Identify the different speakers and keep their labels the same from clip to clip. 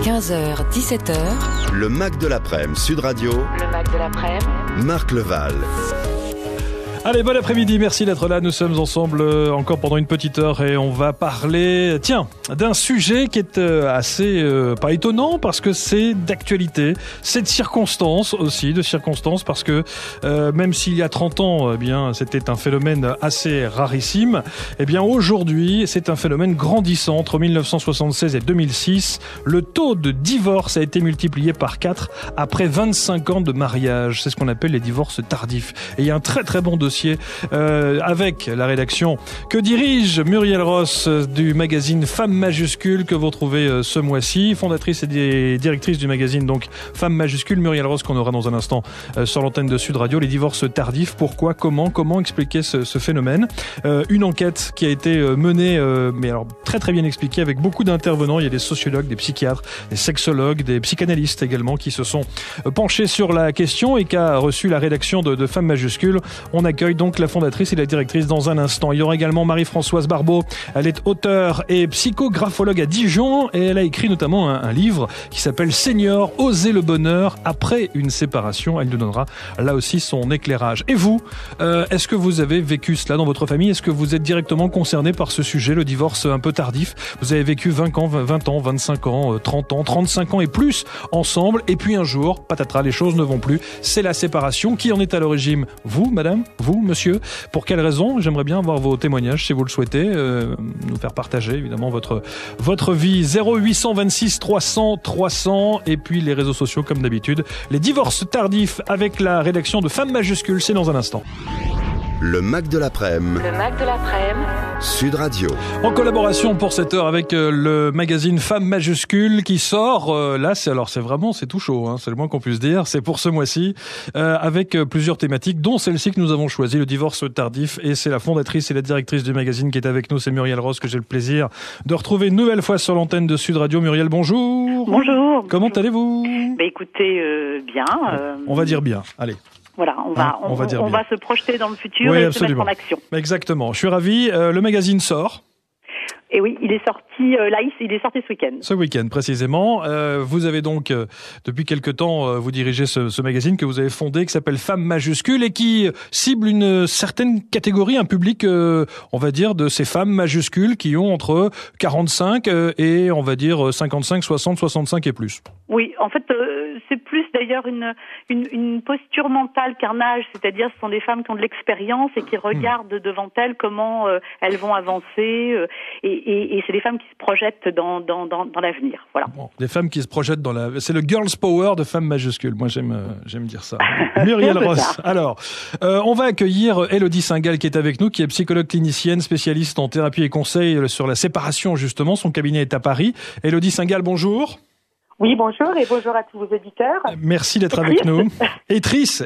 Speaker 1: 15h, 17h.
Speaker 2: Le Mac de l'après-midi, Sud Radio.
Speaker 1: Le Mac de l'après-midi.
Speaker 2: Marc Leval.
Speaker 3: Allez, bon après-midi, merci d'être là. Nous sommes ensemble encore pendant une petite heure et on va parler, d'un sujet qui est assez, pas étonnant parce que c'est d'actualité, c'est de circonstance aussi, parce que même s'il y a 30 ans, c'était un phénomène assez rarissime, aujourd'hui, c'est un phénomène grandissant. Entre 1976 et 2006, le taux de divorce a été multiplié par 4 après 25 ans de mariage. C'est ce qu'on appelle les divorces tardifs. Et il y a un très très bon dossier avec la rédaction que dirige Muriel Ross du magazine Femmes Majuscules que vous retrouvez ce mois-ci, fondatrice et directrice du magazine donc Femmes Majuscules. Muriel Ross qu'on aura dans un instant sur l'antenne de Sud Radio. Les divorces tardifs, pourquoi, comment expliquer ce phénomène. Une enquête qui a été menée, mais alors très très bien expliquée avec beaucoup d'intervenants. Il y a des sociologues, des psychiatres, des sexologues, des psychanalystes également qui se sont penchés sur la question et qui a reçu la rédaction de Femmes Majuscules. On accueille donc la fondatrice et la directrice dans un instant. Il y aura également Marie-Françoise Barbeau. Elle est auteure et psychographologue à Dijon et elle a écrit notamment un livre qui s'appelle Senior, oser le bonheur après une séparation. Elle nous donnera là aussi son éclairage. Et vous, est-ce que vous avez vécu cela dans votre famille? Est-ce que vous êtes directement concerné par ce sujet, le divorce un peu tardif? Vous avez vécu 20 ans, 25 ans, 30 ans, 35 ans et plus ensemble et puis un jour, patatras, les choses ne vont plus. C'est la séparation. Qui en est à l'origine? Vous, madame? Vous, monsieur? Pour quelle raison? J'aimerais bien avoir vos témoignages si vous le souhaitez, nous faire partager évidemment votre vie. 0826 300 300 et puis les réseaux sociaux comme d'habitude. Les divorces tardifs avec la rédaction de Femmes Majuscules, c'est dans un instant.
Speaker 2: Le Mac de l'après-midi.
Speaker 1: Le Mac de l'après-midi.
Speaker 2: Sud Radio.
Speaker 3: En collaboration pour cette heure avec le magazine Femmes Majuscules qui sort, c'est tout chaud, hein, c'est le moins qu'on puisse dire, c'est pour ce mois-ci, avec plusieurs thématiques, dont celle-ci que nous avons choisie, le divorce tardif, et c'est la fondatrice et la directrice du magazine qui est avec nous, c'est Muriel Ross, que j'ai le plaisir de retrouver une nouvelle fois sur l'antenne de Sud Radio. Muriel, bonjour.
Speaker 4: Bonjour.
Speaker 3: Comment allez-vous?
Speaker 4: Écoutez, bien.
Speaker 3: On va dire bien, allez.
Speaker 4: Voilà, on va se projeter dans le futur et se mettre en action.
Speaker 3: Exactement. Je suis ravi. Le magazine sort.
Speaker 4: Et oui, il est sorti il est sorti ce week-end.
Speaker 3: Ce week-end, précisément. Vous avez donc, depuis quelque temps, vous dirigez ce magazine que vous avez fondé, qui s'appelle Femmes Majuscules et qui cible une certaine catégorie, un public, on va dire, de ces femmes majuscules qui ont entre 45 et, on va dire, 55, 60, 65 et plus.
Speaker 4: Oui, en fait, c'est plus d'ailleurs une posture mentale qu'un âge, c'est-à-dire ce sont des femmes qui ont de l'expérience et qui regardent devant elles comment elles vont avancer et c'est des femmes qui se projettent dans l'avenir. Voilà. Bon,
Speaker 3: des femmes qui se projettent c'est le girls power de Femmes Majuscules. Moi, j'aime dire ça. Muriel Ross. Alors, on va accueillir Élodie Singal qui est avec nous, qui est psychologue clinicienne, spécialiste en thérapie et conseil sur la séparation, justement. Son cabinet est à Paris. Élodie Singal, bonjour.
Speaker 5: Oui, bonjour et bonjour à tous vos auditeurs.
Speaker 3: Merci d'être avec nous. Auditrice,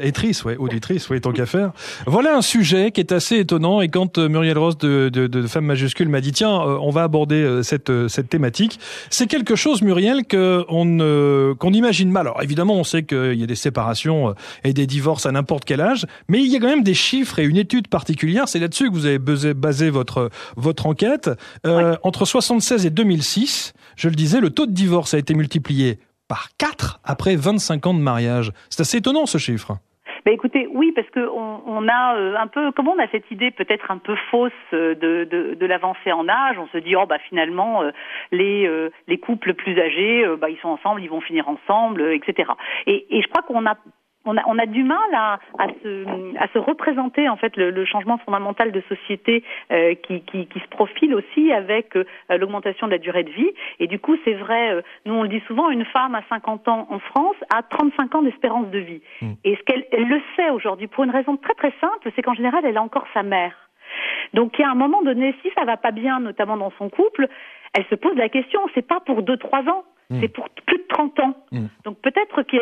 Speaker 3: tant qu'à faire. Voilà un sujet qui est assez étonnant et quand Muriel Ross de Femmes Majuscules m'a dit tiens, on va aborder cette thématique, c'est quelque chose, Muriel, qu'on imagine mal. Alors évidemment, on sait qu'il y a des séparations et des divorces à n'importe quel âge, mais il y a quand même des chiffres et une étude particulière, c'est là-dessus que vous avez basé votre enquête. Entre 76 et 2006, je le disais, le taux de divorce a été multiplié par 4 après 25 ans de mariage. C'est assez étonnant ce chiffre.
Speaker 4: Écoutez, oui, parce que on a un peu, comment on a cette idée peut-être un peu fausse de l'avancée en âge. On se dit finalement les couples plus âgés, ils sont ensemble, ils vont finir ensemble, etc. Et je crois qu'on a du mal à se représenter en fait le changement fondamental de société qui se profile aussi avec l'augmentation de la durée de vie. Et du coup, c'est vrai, nous on le dit souvent, une femme à 50 ans en France a 35 ans d'espérance de vie. Et ce qu'elle le sait aujourd'hui pour une raison très très simple, c'est qu'en général, elle a encore sa mère. Donc, il y a un moment donné, si ça va pas bien, notamment dans son couple, elle se pose la question, c'est pas pour 2-3 ans. C'est pour plus de 30 ans. Donc peut-être que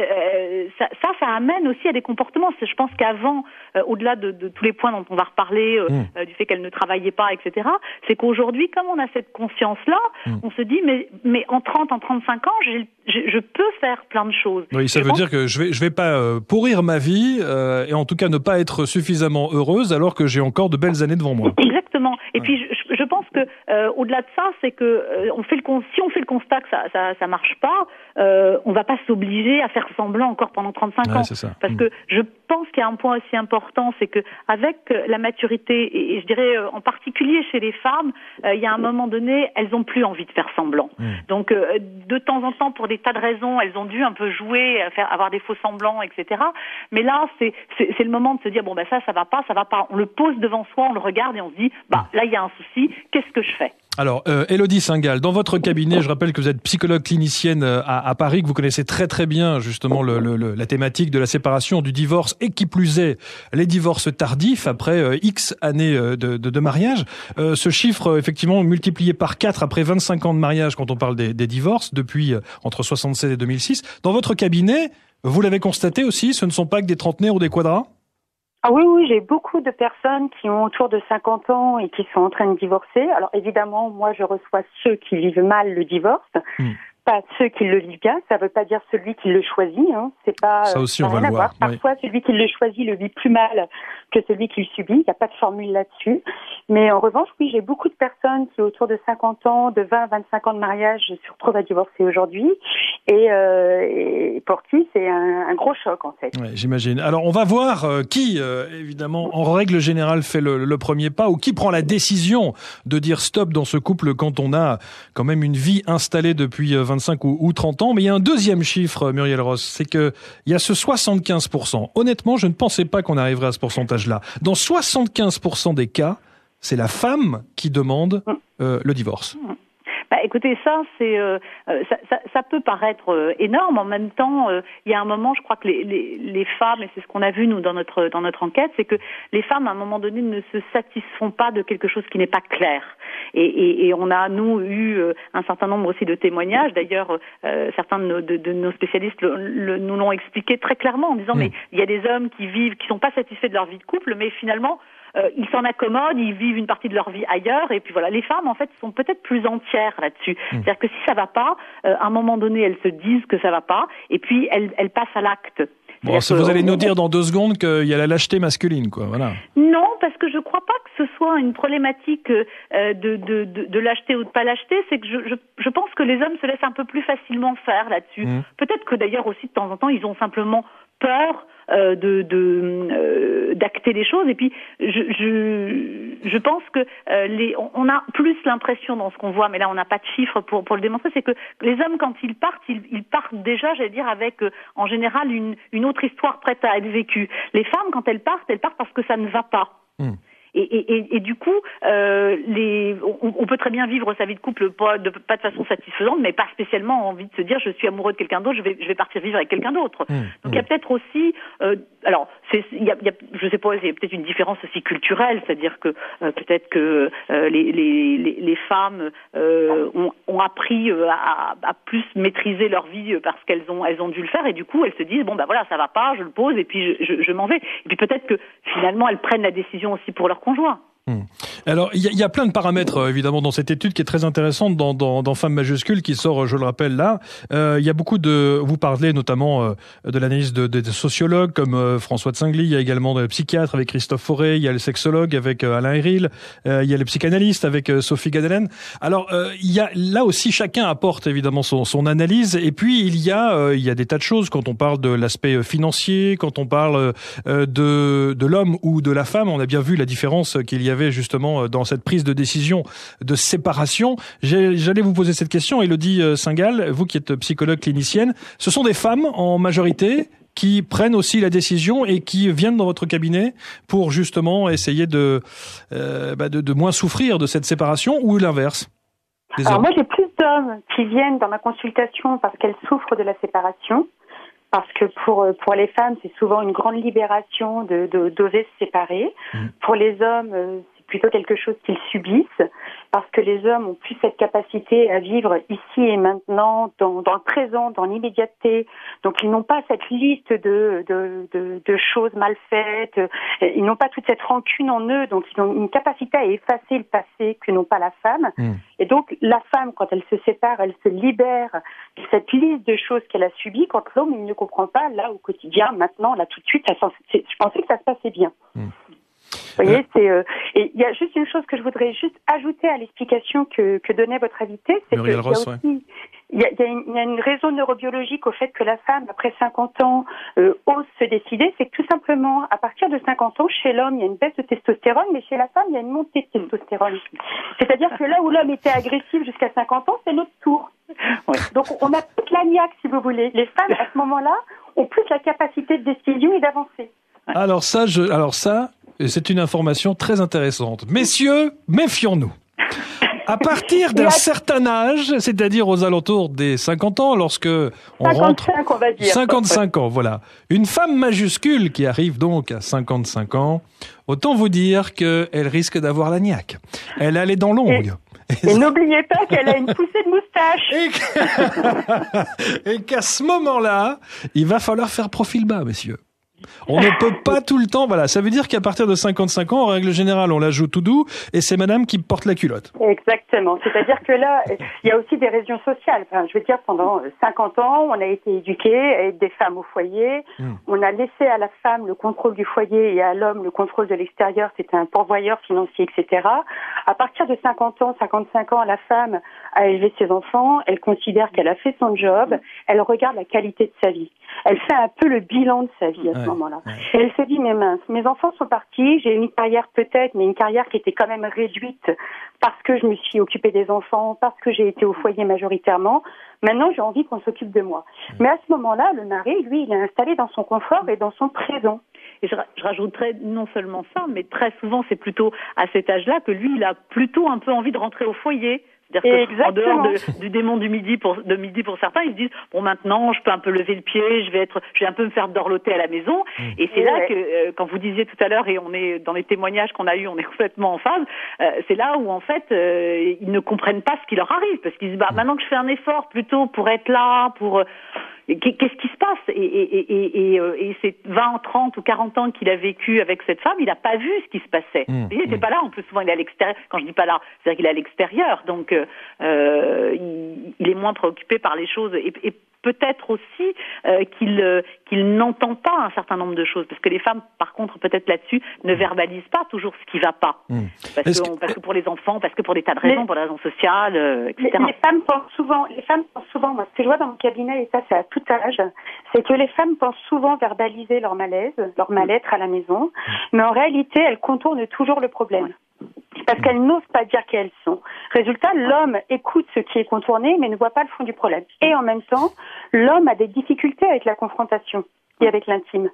Speaker 4: ça amène aussi à des comportements. Je pense qu'avant, au-delà de tous les points dont on va reparler, du fait qu'elle ne travaillait pas, etc., c'est qu'aujourd'hui, comme on a cette conscience-là, on se dit, mais en 30, en 35 ans, je peux faire plein de choses.
Speaker 3: Oui, ça veut dire que je vais pas pourrir ma vie, et en tout cas ne pas être suffisamment heureuse alors que j'ai encore de belles années devant moi.
Speaker 4: Exactement. Et puis je pense que au-delà de ça, c'est que si on fait le constat que ça marche pas, on va pas s'obliger à faire semblant encore pendant 35 ans.
Speaker 3: C'est ça.
Speaker 4: Parce que je pense qu'il y a un point aussi important, c'est que avec la maturité, et je dirais en particulier chez les femmes, il y a un moment donné, elles ont plus envie de faire semblant. Donc de temps en temps, pour des tas de raisons, elles ont dû un peu jouer, avoir des faux semblants, etc. Mais là, c'est le moment de se dire bon ben ça va pas. On le pose devant soi, on le regarde et on se dit là il y a un souci. Qu'est-ce que je fais?
Speaker 3: Alors, Élodie Singal, dans votre cabinet, je rappelle que vous êtes psychologue clinicienne à Paris, que vous connaissez très très bien justement la thématique de la séparation, du divorce et qui plus est les divorces tardifs après X années de mariage. Ce chiffre, effectivement, multiplié par 4 après 25 ans de mariage quand on parle des divorces depuis entre 76 et 2006. Dans votre cabinet, vous l'avez constaté aussi, ce ne sont pas que des trentenaires ou des quadras?
Speaker 5: Ah oui, j'ai beaucoup de personnes qui ont autour de 50 ans et qui sont en train de divorcer. Alors évidemment, moi je reçois ceux qui vivent mal le divorce, pas ceux qui le vivent bien. Ça veut pas dire celui qui le choisit, hein. C'est pas
Speaker 3: ça aussi on va le voir.
Speaker 5: Parfois celui qui le choisit le vit plus mal que celui qui le subit. Il n'y a pas de formule là-dessus. Mais en revanche, oui, j'ai beaucoup de personnes qui autour de 50 ans, de 20 à 25 ans de mariage se retrouvent à divorcer aujourd'hui et pour qui c'est un gros choc en fait.
Speaker 3: Ouais, j'imagine. Alors on va voir qui, évidemment, en règle générale fait le premier pas ou qui prend la décision de dire stop dans ce couple quand on a quand même une vie installée depuis 25 ou 30 ans. Mais il y a un deuxième chiffre, Muriel Ross, c'est que il y a ce 75%. Honnêtement, je ne pensais pas qu'on arriverait à ce pourcentage-là. Dans 75% des cas, c'est la femme qui demande le divorce.
Speaker 4: Écoutez, ça peut paraître énorme. En même temps, il y a un moment, je crois que les femmes, et c'est ce qu'on a vu nous dans notre enquête, c'est que les femmes à un moment donné ne se satisfont pas de quelque chose qui n'est pas clair. Et on a nous eu un certain nombre aussi de témoignages. D'ailleurs, certains de nos spécialistes nous l'ont expliqué très clairement en disant mais il y a des hommes qui sont pas satisfaits de leur vie de couple, mais finalement ils s'en accommodent, ils vivent une partie de leur vie ailleurs, et puis voilà. Les femmes, en fait, sont peut-être plus entières là-dessus. C'est-à-dire que si ça va pas, à un moment donné, elles se disent que ça va pas, et puis elles passent à l'acte.
Speaker 3: Bon, vous allez nous dire dans 2 secondes qu'il y a la lâcheté masculine, quoi. Voilà.
Speaker 4: Non, parce que je crois pas que ce soit une problématique de lâcheté ou de pas lâcheté. C'est que je pense que les hommes se laissent un peu plus facilement faire là-dessus. Peut-être que d'ailleurs aussi de temps en temps, ils ont simplement peur d'acter les choses. Et puis je pense que on a plus l'impression dans ce qu'on voit, mais là on n'a pas de chiffres pour le démontrer, c'est que les hommes quand ils partent déjà, j'allais dire, avec en général une autre histoire prête à être vécue. Les femmes quand elles partent parce que ça ne va pas. Et du coup, on peut très bien vivre sa vie de couple pas de façon satisfaisante, mais pas spécialement envie de se dire je suis amoureux de quelqu'un d'autre, je vais partir vivre avec quelqu'un d'autre. Donc il y a peut-être aussi, je sais pas, il y a peut-être une différence aussi culturelle, c'est-à-dire que peut-être que les femmes ont appris à plus maîtriser leur vie parce qu'elles ont dû le faire, et du coup elles se disent bon bah voilà, ça va pas, je le pose et puis je m'en vais. Et puis peut-être que finalement elles prennent la décision aussi pour leur conjoint.
Speaker 3: Alors, il y a plein de paramètres, évidemment, dans cette étude qui est très intéressante dans Femmes majuscules, qui sort, je le rappelle, là. Il y a beaucoup vous parlez notamment de l'analyse de sociologues comme François de Singly, il y a également des psychiatres avec Christophe Fauré, il y a le sexologue avec Alain Héril, il y a les psychanalystes avec Sophie Gadelen. Alors, il y a là aussi, chacun apporte évidemment son analyse, et puis il y a des tas de choses quand on parle de l'aspect financier, quand on parle de l'homme ou de la femme. On a bien vu la différence qu'il y avait justement dans cette prise de décision de séparation. J'allais vous poser cette question, Élodie Singal, vous qui êtes psychologue clinicienne. Ce sont des femmes en majorité qui prennent aussi la décision et qui viennent dans votre cabinet pour justement essayer de moins souffrir de cette séparation, ou l'inverse?
Speaker 5: Alors moi j'ai plus d'hommes qui viennent dans ma consultation parce qu'elles souffrent de la séparation. Parce que pour les femmes, c'est souvent une grande libération d'oser se séparer. Pour les hommes, c'est plutôt quelque chose qu'ils subissent, parce que les hommes ont plus cette capacité à vivre ici et maintenant, dans le présent, dans l'immédiateté. Donc ils n'ont pas cette liste de choses mal faites. Ils n'ont pas toute cette rancune en eux. Donc ils ont une capacité à effacer le passé que n'ont pas la femme. Et donc la femme, quand elle se sépare, elle se libère de cette liste de choses qu'elle a subies. Quand l'homme, il ne comprend pas, là au quotidien, maintenant, là tout de suite, je pensais que ça se passait bien. Vous voyez, et il y a juste une chose que je voudrais juste ajouter à l'explication que donnait votre invité, c'est qu'il y a aussi, il y a une raison neurobiologique au fait que la femme, après 50 ans, ose se décider, c'est que tout simplement, à partir de 50 ans, chez l'homme, il y a une baisse de testostérone, mais chez la femme, il y a une montée de testostérone. C'est-à-dire que là où l'homme était agressif jusqu'à 50 ans, c'est notre tour. Ouais. Donc, on a toute la niaque, si vous voulez. Les femmes, à ce moment-là, ont plus la capacité de décision et d'avancer.
Speaker 3: Alors ça, c'est une information très intéressante. Messieurs, méfions-nous. À partir d'un certain âge, c'est-à-dire aux alentours des 50 ans, lorsque on
Speaker 5: 55, on va dire.
Speaker 3: 55 ans, voilà. Une femme majuscule qui arrive donc à 55 ans, autant vous dire qu'elle risque d'avoir la niaque. Elle a les dents longues.
Speaker 5: Et n'oubliez pas qu'elle a une poussée de moustache.
Speaker 3: Et qu'à ce moment-là, il va falloir faire profil bas, messieurs. On ne peut pas tout le temps, voilà. Ça veut dire qu'à partir de 55 ans, en règle générale, on la joue tout doux et c'est madame qui porte la culotte.
Speaker 5: Exactement. C'est-à-dire que là, il y a aussi des raisons sociales. Enfin, je veux dire, pendant 50 ans, on a été éduqués à être des femmes au foyer. On a laissé à la femme le contrôle du foyer et à l'homme le contrôle de l'extérieur. C'était un pourvoyeur financier, etc. À partir de 50 ans, 55 ans, la femme a élevé ses enfants. Elle considère qu'elle a fait son job. Elle regarde la qualité de sa vie. Elle fait un peu le bilan de sa vie à ce moment-là. Et elle se dit, mais mince, mes enfants sont partis, j'ai une carrière peut-être, mais une carrière qui était quand même réduite parce que je me suis occupée des enfants, parce que j'ai été au foyer majoritairement. Maintenant, j'ai envie qu'on s'occupe de moi. Mais à ce moment-là, le mari, lui, il est installé dans son confort et dans son présent.
Speaker 4: Et je rajouterais non seulement ça, mais très souvent, c'est plutôt à cet âge-là que lui, il a plutôt un peu envie de rentrer au foyer. C'est-à-dire qu'en dehors du démon de midi pour certains, ils se disent bon, maintenant je peux un peu lever le pied, je vais un peu me faire dorloter à la maison. Et c'est là que quand vous disiez tout à l'heure, et on est dans les témoignages qu'on a eu, on est complètement en phase. C'est là où en fait ils ne comprennent pas ce qui leur arrive, parce qu'ils disent maintenant que je fais un effort plutôt pour être là, pour qu'est-ce qui se passe, et c'est 20, 30 ou 40 ans qu'il a vécu avec cette femme, il n'a pas vu ce qui se passait. Il n'était pas là, en plus souvent il est à l'extérieur. Quand je dis pas là, c'est-à-dire qu'il est à l'extérieur, donc il est moins préoccupé par les choses, et peut-être aussi qu'il n'entend pas un certain nombre de choses, parce que les femmes, par contre, peut-être là-dessus, ne verbalisent pas toujours ce qui va pas, parce que pour les enfants, parce que pour des tas de raisons, pour des raisons sociales, etc.
Speaker 5: Les femmes pensent souvent, moi, ce que je vois dans mon cabinet, et ça c'est à tout âge, c'est que les femmes pensent souvent verbaliser leur malaise, leur mal-être à la maison, mais en réalité, elles contournent toujours le problème. Parce qu'elles n'osent pas dire qui elles sont. Résultat, l'homme écoute ce qui est contourné, mais ne voit pas le fond du problème. Et en même temps, l'homme a des difficultés avec la confrontation et avec l'intime.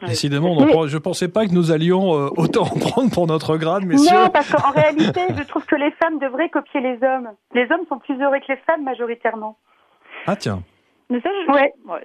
Speaker 3: Décidément, je ne pensais pas que nous allions autant en prendre pour notre grade, messieurs.
Speaker 5: Non, parce qu'en réalité, je trouve que les femmes devraient copier les hommes. Les hommes sont plus heureux que les femmes, majoritairement.
Speaker 3: Ah tiens.
Speaker 4: Mais ça,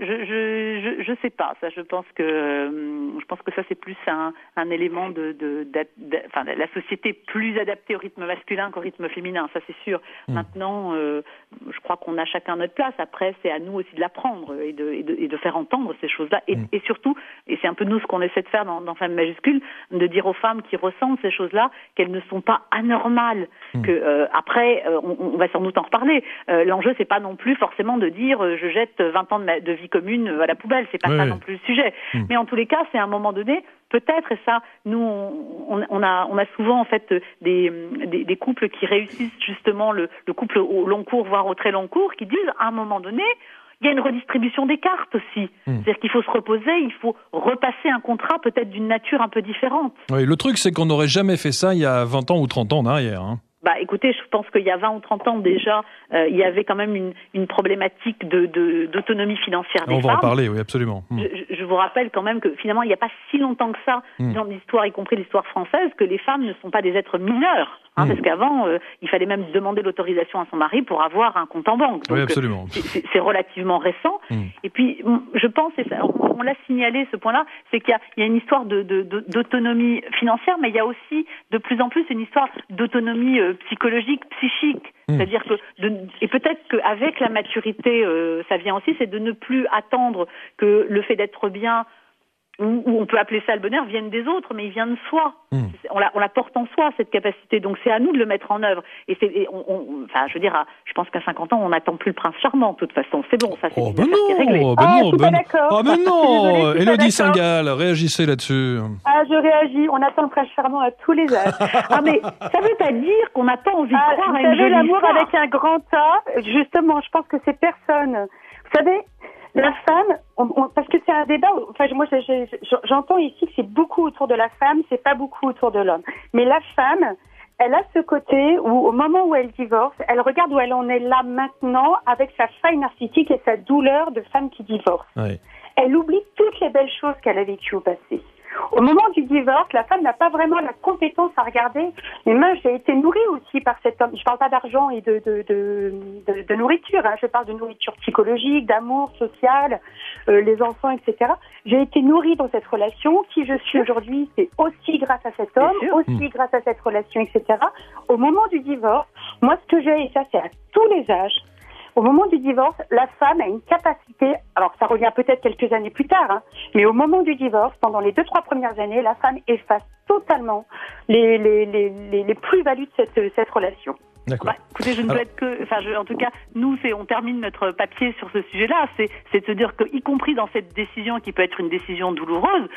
Speaker 4: je sais pas. Ça, je pense que ça c'est plus un élément enfin, la société plus adaptée au rythme masculin qu'au rythme féminin. Ça c'est sûr. Maintenant, je crois qu'on a chacun notre place. Après, c'est à nous aussi de l'apprendre et de faire entendre ces choses-là. Et surtout, et c'est un peu nous ce qu'on essaie de faire dans Femmes majuscules, de dire aux femmes qui ressentent ces choses-là qu'elles ne sont pas anormales. Que après, on va sans doute en reparler. L'enjeu, c'est pas non plus forcément de dire je jette 20 ans de vie commune à la poubelle, c'est pas ça non plus le sujet. Mais en tous les cas, c'est à un moment donné, peut-être, et ça, nous, on a souvent en fait des couples qui réussissent justement le couple au long cours, voire au très long cours, qui disent à un moment donné, il y a une redistribution des cartes aussi. C'est-à-dire qu'il faut se reposer, il faut repasser un contrat peut-être d'une nature un peu différente.
Speaker 3: Oui, le truc, c'est qu'on n'aurait jamais fait ça il y a 20 ans ou 30 ans en arrière.
Speaker 4: Écoutez, je pense qu'il y a 20 ou 30 ans déjà, il y avait quand même une problématique d'autonomie financière des femmes.
Speaker 3: On va en parler, oui, absolument.
Speaker 4: Je vous rappelle quand même que finalement, il n'y a pas si longtemps que ça, dans l'histoire, y compris l'histoire française, que les femmes ne sont pas des êtres mineurs. Parce qu'avant, il fallait même demander l'autorisation à son mari pour avoir un compte en banque. Donc,
Speaker 3: oui, absolument.
Speaker 4: C'est relativement récent. Et puis, je pense, et ça, on l'a signalé ce point-là, c'est qu'il y a une histoire d'autonomie financière, mais il y a aussi de plus en plus une histoire d'autonomie psychologique, psychique. C'est-à-dire que, et peut-être qu'avec la maturité, ça vient aussi, c'est de ne plus attendre que le fait d'être bien ou on peut appeler ça le bonheur, viennent des autres, mais il vient de soi. On la porte en soi, cette capacité. Donc c'est à nous de le mettre en œuvre. Et je pense qu'à 50 ans, on n'attend plus le prince charmant, de toute façon. C'est bon, ça, c'est une affaire qui est réglée.
Speaker 5: Je suis pas d'accord.
Speaker 3: Ah, mais non!
Speaker 5: Désolée,
Speaker 3: Élodie Singal, réagissez là-dessus.
Speaker 5: Ah, je réagis. On attend le prince charmant à tous les âges.
Speaker 4: Mais ça veut pas dire qu'on n'a pas envie de croire à une jolie
Speaker 5: l'amour
Speaker 4: histoire.
Speaker 5: avec un grand A, justement, je pense que c'est personne. Vous savez, la femme, parce que c'est un débat, moi j'entends ici que c'est beaucoup autour de la femme, c'est pas beaucoup autour de l'homme. Mais la femme, elle a ce côté où au moment où elle divorce, elle regarde où elle en est là maintenant avec sa faille narcissique et sa douleur de femme qui divorce.
Speaker 3: Oui.
Speaker 5: Elle oublie toutes les belles choses qu'elle a vécues au passé. Au moment du divorce, la femme n'a pas vraiment la compétence à regarder. Mais moi, j'ai été nourrie aussi par cet homme. Je parle pas d'argent et de nourriture. Je parle de nourriture psychologique, d'amour social, les enfants, etc. J'ai été nourrie dans cette relation. Qui je suis aujourd'hui, c'est aussi grâce à cet homme, aussi grâce à cette relation, etc. Au moment du divorce, moi, ce que j'ai, et ça, c'est à tous les âges, au moment du divorce, la femme a une capacité, alors ça revient peut-être quelques années plus tard, mais au moment du divorce, pendant les 2-3 premières années, la femme efface totalement les plus-values de cette relation.
Speaker 3: D'accord.
Speaker 4: Écoutez, je ne peux être que, en tout cas, nous, on termine notre papier sur ce sujet-là, c'est de se dire que, y compris dans cette décision qui peut être une décision douloureuse,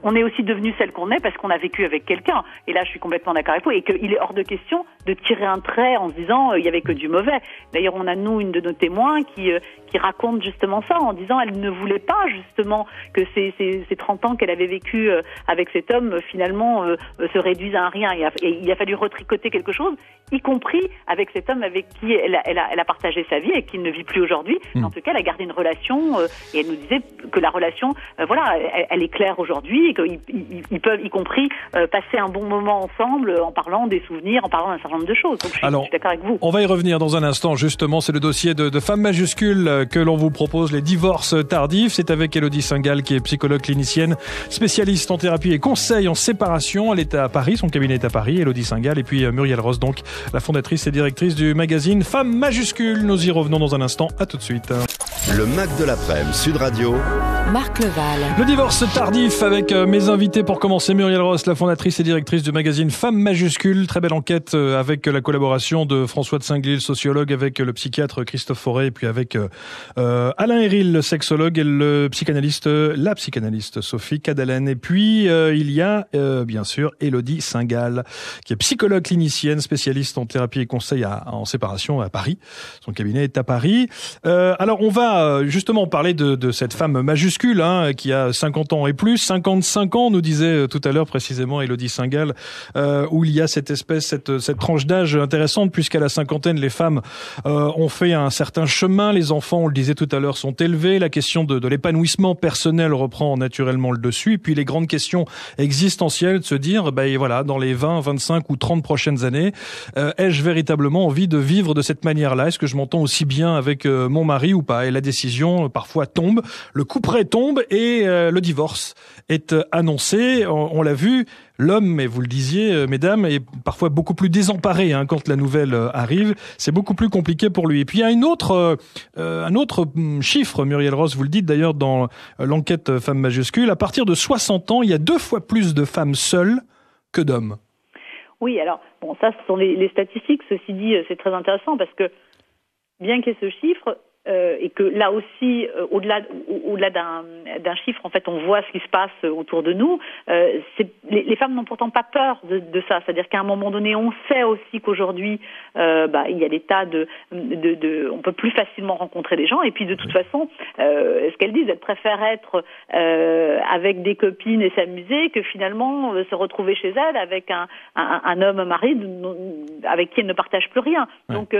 Speaker 4: on est aussi devenu celle qu'on est parce qu'on a vécu avec quelqu'un. Et là, je suis complètement d'accord avec vous, et qu'il est hors de question de tirer un trait en se disant il y avait que du mauvais. D'ailleurs, on a une de nos témoins qui raconte justement ça en disant elle ne voulait pas justement que ces 30 ans qu'elle avait vécu avec cet homme finalement se réduisent à un rien. Et il a fallu retricoter quelque chose, y compris avec cet homme avec qui elle a partagé sa vie et qui ne vit plus aujourd'hui. En tout cas, elle a gardé une relation et elle nous disait que la relation, elle est claire aujourd'hui et qu'ils peuvent, y compris, passer un bon moment ensemble en parlant des souvenirs, en parlant d'un certain nombre de choses. Donc, je suis d'accord avec vous.
Speaker 3: On va y revenir dans un instant. Justement, c'est le dossier de Femmes majuscules que l'on vous propose, les divorces tardifs. C'est avec Élodie Singal, qui est psychologue clinicienne, spécialiste en thérapie et conseil en séparation. Elle est à Paris, son cabinet est à Paris, Élodie Singal, et puis Muriel Ross, donc la fondatrice et directrice du magazine Femmes majuscules. Nous y revenons dans un instant. À tout de suite.
Speaker 2: Le Mac de l'après-midi, Sud Radio.
Speaker 1: Marc Leval.
Speaker 3: Le divorce tardif avec mes invités pour commencer. Muriel Ross, la fondatrice et directrice du magazine Femmes majuscules. Très belle enquête avec la collaboration de François de Saint-Gly, le sociologue, avec le psychiatre Christophe Fauré, et puis avec Alain Héril, le sexologue, et la psychanalyste Sophie Cadalen. Et puis il y a bien sûr Élodie Singal, qui est psychologue clinicienne, spécialiste en thérapie et conseil en séparation à Paris. Son cabinet est à Paris. Alors on va justement parler de cette femme majuscule qui a 50 ans et plus, 55 ans nous disait tout à l'heure précisément Élodie Singal, où il y a cette tranche d'âge intéressante, puisqu'à la cinquantaine les femmes ont fait un certain chemin, les enfants, on le disait tout à l'heure, sont élevés, la question de l'épanouissement personnel reprend naturellement le dessus, et puis les grandes questions existentielles de se dire dans les 20, 25 ou 30 prochaines années, ai-je véritablement envie de vivre de cette manière-là? Est-ce que je m'entends aussi bien avec mon mari ou pas? Et la décision parfois tombe, le couperet tombe et le divorce est annoncé. On l'a vu, l'homme, mais vous le disiez, mesdames, est parfois beaucoup plus désemparé quand la nouvelle arrive. C'est beaucoup plus compliqué pour lui. Et puis il y a un autre chiffre, Muriel Ross, vous le dites d'ailleurs dans l'enquête Femmes majuscules, à partir de 60 ans, il y a 2 fois plus de femmes seules que d'hommes.
Speaker 4: Oui, alors, ça, ce sont les statistiques. Ceci dit, c'est très intéressant parce que, bien qu'il y ait ce chiffre, et que là aussi, au-delà d'un chiffre, en fait, on voit ce qui se passe autour de nous. Les femmes n'ont pourtant pas peur de ça. C'est-à-dire qu'à un moment donné, on sait aussi qu'aujourd'hui, il y a des tas on peut plus facilement rencontrer des gens. Et puis, de toute façon, ce qu'elles disent, elles préfèrent être avec des copines et s'amuser que finalement se retrouver chez elles avec un homme, un mari, avec qui elles ne partagent plus rien. Ouais. Donc,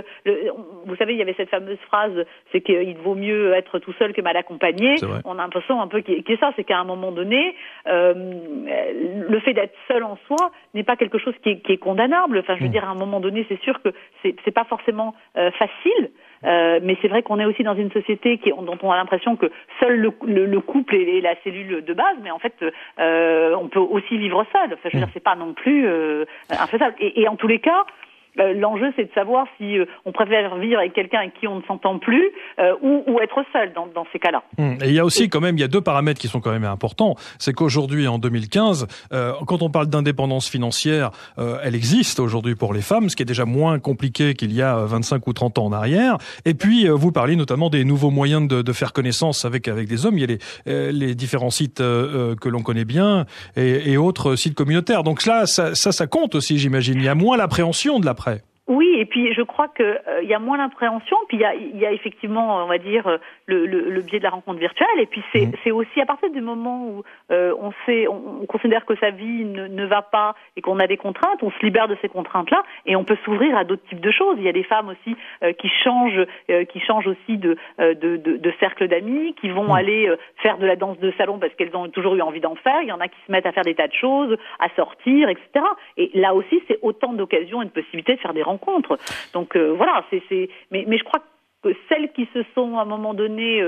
Speaker 4: vous savez, il y avait cette fameuse phrase, c'est qu'il vaut mieux être tout seul que mal accompagné. On a l'impression un peu qu'il y a ça, c'est qu'à un moment donné, le fait d'être seul en soi n'est pas quelque chose qui est condamnable. Enfin, je veux dire, à un moment donné, c'est sûr que c'est pas forcément facile. Mais c'est vrai qu'on est aussi dans une société dont on a l'impression que seul le couple est la cellule de base, mais en fait, on peut aussi vivre seul. Enfin, je veux dire, c'est pas non plus infaisable. Et en tous les cas, L'enjeu, c'est de savoir si on préfère vivre avec quelqu'un avec qui on ne s'entend plus ou être seul dans ces cas-là.
Speaker 3: Et il y a aussi il y a deux paramètres qui sont quand même importants. C'est qu'aujourd'hui, en 2015, quand on parle d'indépendance financière, elle existe aujourd'hui pour les femmes, ce qui est déjà moins compliqué qu'il y a 25 ou 30 ans en arrière. Et puis, vous parlez notamment des nouveaux moyens de faire connaissance avec des hommes. Il y a les différents sites que l'on connaît bien et autres sites communautaires. Donc là, ça compte aussi, j'imagine. Il y a moins l'appréhension de l'après.
Speaker 4: Oui, et puis je crois que il y a moins l'appréhension, puis il y a effectivement, on va dire, le biais de la rencontre virtuelle, et puis c'est aussi à partir du moment où on considère que sa vie ne va pas et qu'on a des contraintes, on se libère de ces contraintes-là et on peut s'ouvrir à d'autres types de choses. Il y a des femmes aussi qui changent aussi de cercle d'amis, qui vont aller faire de la danse de salon parce qu'elles ont toujours eu envie d'en faire. Il y en a qui se mettent à faire des tas de choses, à sortir, etc. Et là aussi, c'est autant d'occasions et de possibilités de faire des rencontres. Donc voilà, mais je crois que celles qui se sont à un moment donné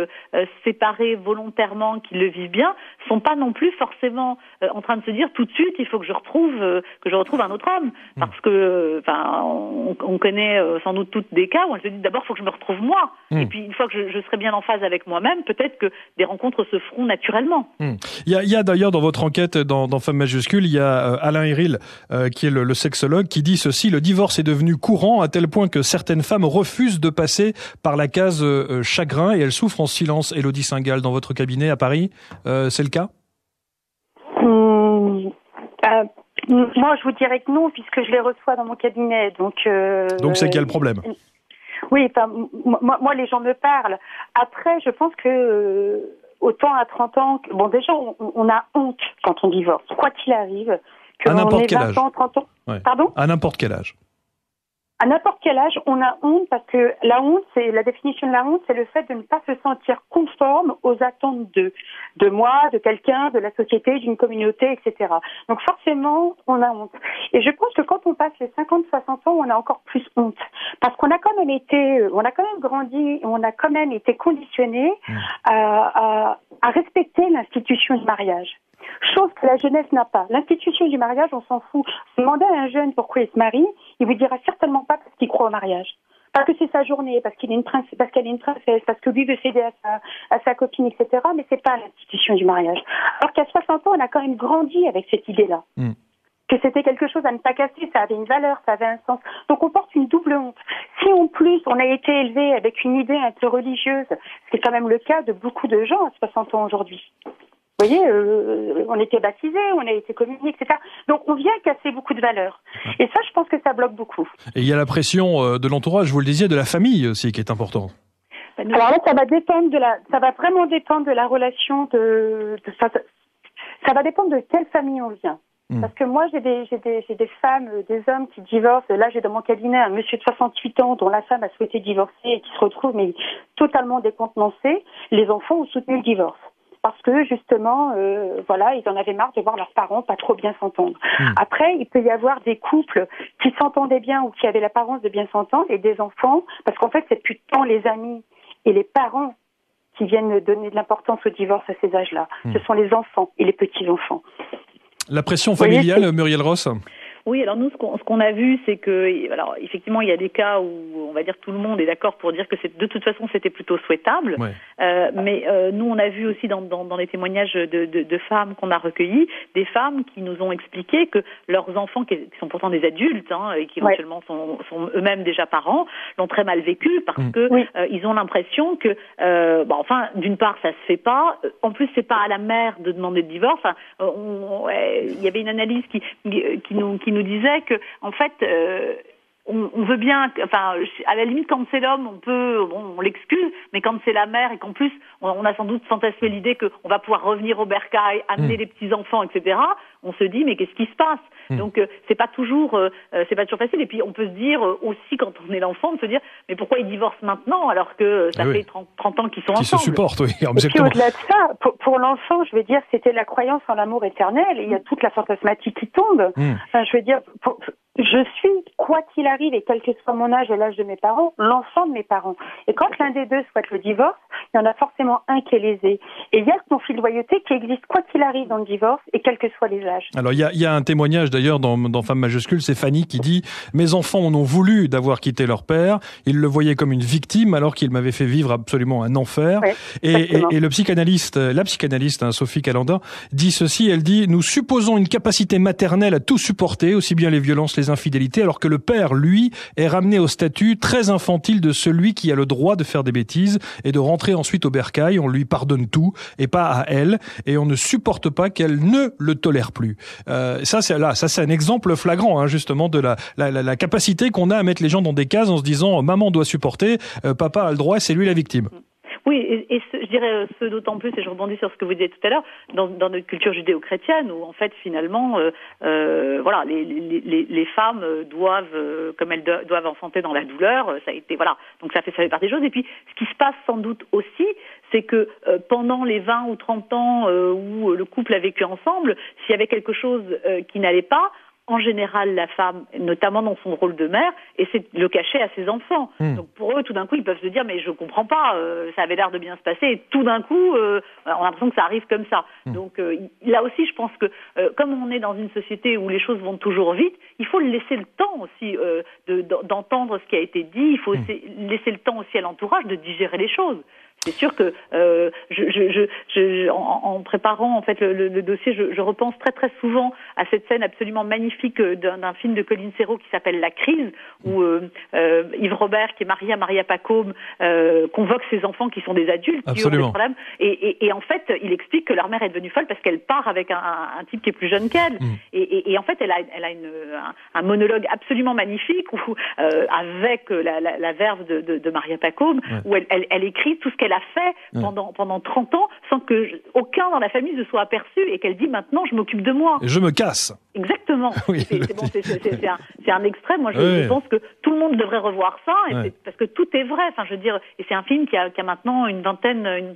Speaker 4: séparées volontairement, qui le vivent bien, sont pas non plus forcément en train de se dire tout de suite il faut que je retrouve un autre homme, parce que on connaît sans doute toutes des cas où on se dit d'abord il faut que je me retrouve moi, et puis une fois que je serai bien en phase avec moi-même, peut-être que des rencontres se feront naturellement.
Speaker 3: Il y a d'ailleurs dans votre enquête dans Femmes majuscules, il y a Alain Héril qui est le sexologue qui dit ceci: le divorce est devenu courant à tel point que certaines femmes refusent de passer par la case chagrin et elles souffrent en silence. Élodie Singal, dans votre cabinet à Paris, c'est le cas?
Speaker 5: Moi, je vous dirais que non, puisque je les reçois dans mon cabinet. Donc
Speaker 3: c'est qu'il y a le problème.
Speaker 5: Oui, moi, les gens me parlent. Après, je pense que autant à 30 ans, déjà, on a honte quand on divorce, quoi qu'il arrive.
Speaker 3: À n'importe quel âge.
Speaker 5: 20 ans, 30 ans.
Speaker 3: Ouais.
Speaker 5: Pardon ?
Speaker 3: À n'importe quel âge.
Speaker 5: À n'importe quel âge, on a honte parce que la honte, c'est la définition de la honte, c'est le fait de ne pas se sentir conforme aux attentes de moi, de quelqu'un, de la société, d'une communauté, etc. Donc forcément, on a honte. Et je pense que quand on passe les 50-60 ans, on a encore plus honte. Parce qu'on a quand même grandi, on a quand même été conditionné à respecter l'institution du mariage. Chose que la jeunesse n'a pas. L'institution du mariage, on s'en fout. Si vous demandez à un jeune pourquoi il se marie, il vous dira certainement pas parce qu'il croit au mariage. Parce que c'est sa journée, parce qu'elle est une princesse, parce que lui veut céder à sa copine, etc. Mais c'est pas l'institution du mariage. Alors qu'à 60 ans, on a quand même grandi avec cette idée-là. Que c'était quelque chose à ne pas casser, ça avait une valeur, ça avait un sens. Donc on porte une double honte. Si en plus on a été élevé avec une idée un peu religieuse, c'est quand même le cas de beaucoup de gens à 60 ans aujourd'hui. Vous voyez, on était baptisés, on a été communiés, etc. Donc on vient casser beaucoup de valeurs. Et ça, je pense que ça bloque beaucoup.
Speaker 3: Et il y a la pression de l'entourage, vous le disiez, de la famille aussi, qui est importante.
Speaker 5: Alors là, ça va vraiment dépendre de la relation ça va dépendre de quelle famille on vient. Parce que moi, j'ai des femmes, des hommes qui divorcent. Là, j'ai dans mon cabinet un monsieur de 68 ans dont la femme a souhaité divorcer et qui se retrouve mais totalement décontenancé. Les enfants ont soutenu le divorce. Parce que justement, ils en avaient marre de voir leurs parents pas trop bien s'entendre. Après, il peut y avoir des couples qui s'entendaient bien ou qui avaient l'apparence de bien s'entendre et des enfants, parce qu'en fait, c'est plus tant les amis et les parents qui viennent donner de l'importance au divorce à ces âges-là. Ce sont les enfants et les petits-enfants.
Speaker 3: La pression familiale, Muriel Ross?
Speaker 4: Oui, alors nous, ce qu'on a vu, c'est que, alors effectivement, il y a des cas où on va dire tout le monde est d'accord pour dire que de toute façon c'était plutôt souhaitable. Ouais. Mais nous, on a vu aussi dans les témoignages de femmes qu'on a recueillis, des femmes qui nous ont expliqué que leurs enfants, qui sont pourtant des adultes, et qui éventuellement sont eux-mêmes déjà parents, l'ont très mal vécu parce que ils ont l'impression que, d'une part, ça se fait pas. En plus, c'est pas à la mère de demander le divorce. Il y avait une analyse qui nous disait que, en fait, on veut bien, à la limite, quand c'est l'homme, on l'excuse, mais quand c'est la mère et qu'en plus, on a sans doute fantasmé l'idée qu'on va pouvoir revenir au bercail, amener les petits-enfants, etc., on se dit, mais qu'est-ce qui se passe? Donc, c'est pas toujours facile. Et puis, on peut se dire aussi, quand on est l'enfant, de se dire, mais pourquoi ils divorcent maintenant, alors que ça fait 30 ans qu'ils sont ensemble?
Speaker 3: Ils se supportent, oui.
Speaker 5: Et puis, au-delà de ça, pour l'enfant, je veux dire, c'était la croyance en l'amour éternel, et il y a toute la fantasmatique qui tombe. Je veux dire, je suis, quoi qu'il arrive, et quel que soit mon âge et l'âge de mes parents, l'enfant de mes parents. Et quand l'un des deux souhaite le divorce, il il y en a forcément un qui est lésé. Et il y a ce conflit de loyauté qui existe quoi qu'il arrive dans le divorce et quels que soient les âges.
Speaker 3: Alors il y a un témoignage d'ailleurs dans Femme majuscule, c'est Fanny qui dit « Mes enfants en ont voulu d'avoir quitté leur père, ils le voyaient comme une victime alors qu'il m'avait fait vivre absolument un enfer. Ouais, » et la psychanalyste Sophie Calandin dit ceci, elle dit « Nous supposons une capacité maternelle à tout supporter, aussi bien les violences, les infidélités, alors que le père, lui, est ramené au statut très infantile de celui qui a le droit de faire des bêtises et de rentrer ensuite au bercail. On lui pardonne tout et pas à elle, et on ne supporte pas qu'elle ne le tolère plus. » Ça c'est un exemple flagrant, hein, justement, de la capacité qu'on a à mettre les gens dans des cases en se disant maman doit supporter, papa a le droit, c'est lui la victime.
Speaker 4: Oui, et je dirais ce d'autant plus, et je rebondis sur ce que vous disiez tout à l'heure, dans notre culture judéo-chrétienne, où en fait finalement, voilà, les femmes doivent, comme elles doivent enfanter dans la douleur, ça a été, voilà, donc ça fait partie des choses. Et puis, ce qui se passe sans doute aussi, c'est que pendant les 20 ou 30 ans où le couple a vécu ensemble, s'il y avait quelque chose qui n'allait pas, en général, la femme, notamment dans son rôle de mère, essaie de le cacher à ses enfants. Donc pour eux, tout d'un coup, ils peuvent se dire mais je comprends pas, ça avait l'air de bien se passer, et tout d'un coup, on a l'impression que ça arrive comme ça. Donc là aussi, je pense que comme on est dans une société où les choses vont toujours vite, il faut laisser le temps aussi d'entendre ce qui a été dit. Il faut laisser le temps aussi à l'entourage de digérer les choses. C'est sûr que en préparant en fait le dossier, je repense très très souvent à cette scène absolument magnifique d'un film de Colin Serrault qui s'appelle La Crise, où Yves Robert, qui est marié à Maria Pacôme, convoque ses enfants qui sont des adultes, qui ont des problèmes, et en fait il explique que leur mère est devenue folle parce qu'elle part avec un type qui est plus jeune qu'elle, et en fait elle a un monologue absolument magnifique où avec la verve de Maria Pacôme, où elle écrit tout ce qu'elle a fait pendant 30 ans sans que aucun dans la famille ne soit aperçu, et qu'elle dit maintenant je m'occupe de moi.
Speaker 3: Je me casse.
Speaker 4: Exactement. Oui, c'est un extrait. Moi, je pense que tout le monde devrait revoir ça, parce que tout est vrai. Enfin, je veux dire, et c'est un film qui a maintenant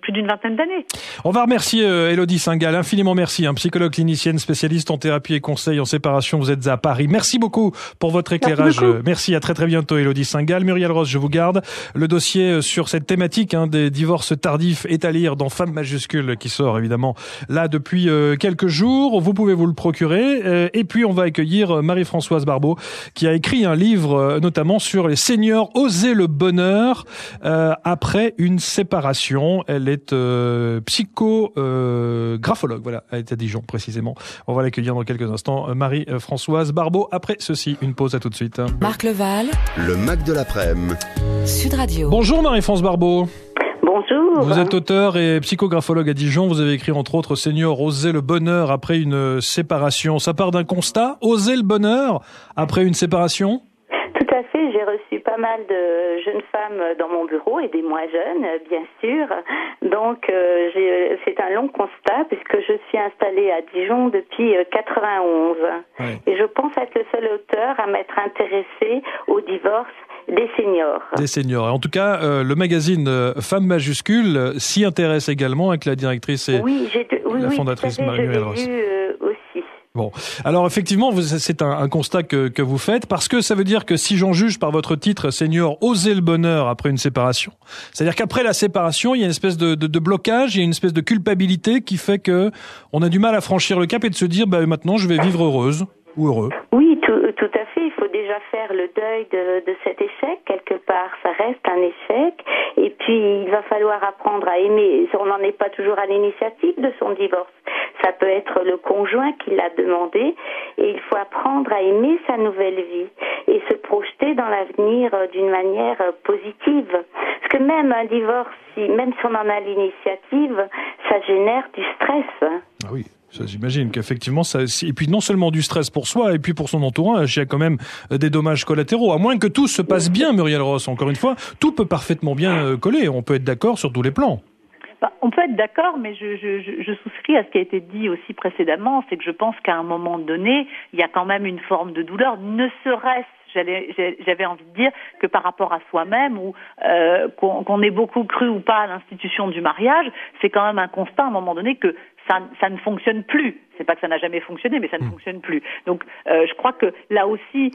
Speaker 4: plus d'une vingtaine d'années.
Speaker 3: On va remercier Élodie Singal, infiniment merci, psychologue clinicienne, spécialiste en thérapie et conseil en séparation. Vous êtes à Paris. Merci beaucoup pour votre éclairage. Merci, à très très bientôt, Élodie Singal. Muriel Ross, je vous garde. Le dossier sur cette thématique des divorces tardifs est à lire dans Femme majuscule, qui sort évidemment là depuis quelques jours. Vous pouvez vous le procurer. Et puis on va accueillir Marie-Françoise Barbeau, qui a écrit un livre notamment sur les seniors oser le bonheur après une séparation. Elle est psychographologue, voilà, elle est à Dijon précisément. On va l'accueillir dans quelques instants. Marie-Françoise Barbeau, après ceci, une pause, à tout de suite.
Speaker 1: Marc Leval,
Speaker 2: le Mac de l'après-midi,
Speaker 1: Sud Radio.
Speaker 3: Bonjour Marie-France Barbeau.
Speaker 5: Bonjour.
Speaker 3: Vous êtes auteur et psychographologue à Dijon. Vous avez écrit entre autres Senior, oser le bonheur après une séparation. Ça part d'un constat, oser le bonheur après une séparation?
Speaker 6: Tout à fait. J'ai reçu pas mal de jeunes femmes dans mon bureau et des moins jeunes, bien sûr. Donc c'est un long constat puisque je suis installée à Dijon depuis 91. Oui. Et je pense être le seul auteur à m'être intéressé au divorce des seniors.
Speaker 3: Des seniors. En tout cas, le magazine Femme majuscule s'y intéresse également, avec la directrice et la fondatrice Marie-Noël Ross.
Speaker 6: Aussi.
Speaker 3: Bon, alors effectivement, c'est un constat que vous faites, parce que ça veut dire que si j'en juge par votre titre, Senior, oser le bonheur après une séparation, c'est-à-dire qu'après la séparation, il y a une espèce de blocage, il y a une espèce de culpabilité qui fait que on a du mal à franchir le cap et de se dire, maintenant je vais vivre heureuse ou heureux.
Speaker 6: Oui, tout à fait. Il faut déjà faire le deuil de cet échec. Quelque part, ça reste un échec. Et puis, il va falloir apprendre à aimer. On n'en est pas toujours à l'initiative de son divorce. Ça peut être le conjoint qui l'a demandé. Et il faut apprendre à aimer sa nouvelle vie et se projeter dans l'avenir d'une manière positive. Parce que même un divorce, même si on en a l'initiative, ça génère du stress.
Speaker 3: Ah oui. Ça, j'imagine qu'effectivement, et puis non seulement du stress pour soi, et puis pour son entourage, il y a quand même des dommages collatéraux. À moins que tout se passe bien, Muriel Ross, encore une fois, tout peut parfaitement bien coller. On peut être d'accord sur tous les plans.
Speaker 4: On peut être d'accord, mais je souscris à ce qui a été dit aussi précédemment, c'est que je pense qu'à un moment donné, il y a quand même une forme de douleur, ne serait-ce, j'avais envie de dire, que par rapport à soi-même, ou qu'on ait beaucoup cru ou pas à l'institution du mariage, c'est quand même un constat à un moment donné que ça ne fonctionne plus. C'est pas que ça n'a jamais fonctionné, mais ça ne fonctionne plus. Donc, je crois que là aussi,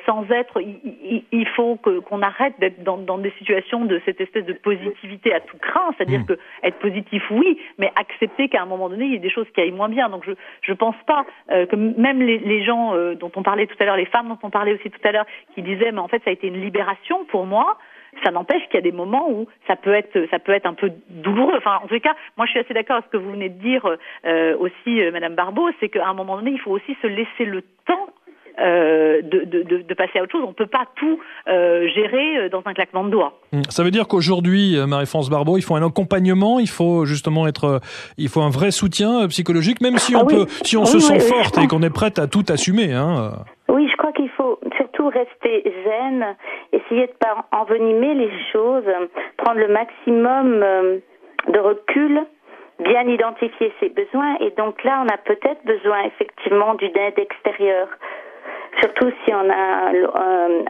Speaker 4: sans être, il faut qu'on arrête d'être dans des situations de cette espèce de positivité à tout craint, c'est-à-dire que être positif, oui, mais accepter qu'à un moment donné, il y ait des choses qui aillent moins bien. Donc, je pense pas que même les gens dont on parlait tout à l'heure, les femmes dont on parlait aussi tout à l'heure, qui disaient, mais en fait, ça a été une libération pour moi. Ça n'empêche qu'il y a des moments où ça peut être un peu douloureux. Enfin, en tout cas, moi, je suis assez d'accord avec ce que vous venez de dire aussi, Madame Barbeau, c'est qu'à un moment donné, il faut aussi se laisser le temps de passer à autre chose. On peut pas tout gérer dans un claquement de doigts.
Speaker 3: Ça veut dire qu'aujourd'hui, Marie-France Barbeau, il faut un accompagnement, il faut justement il faut un vrai soutien psychologique, même si on se sent forte et qu'on est prête à tout assumer, hein.
Speaker 6: Oui, je crois qu'il faut surtout rester zen, essayer de pas envenimer les choses, prendre le maximum de recul, bien identifier ses besoins, et donc là, on a peut-être besoin effectivement d'une aide extérieure. Surtout si on a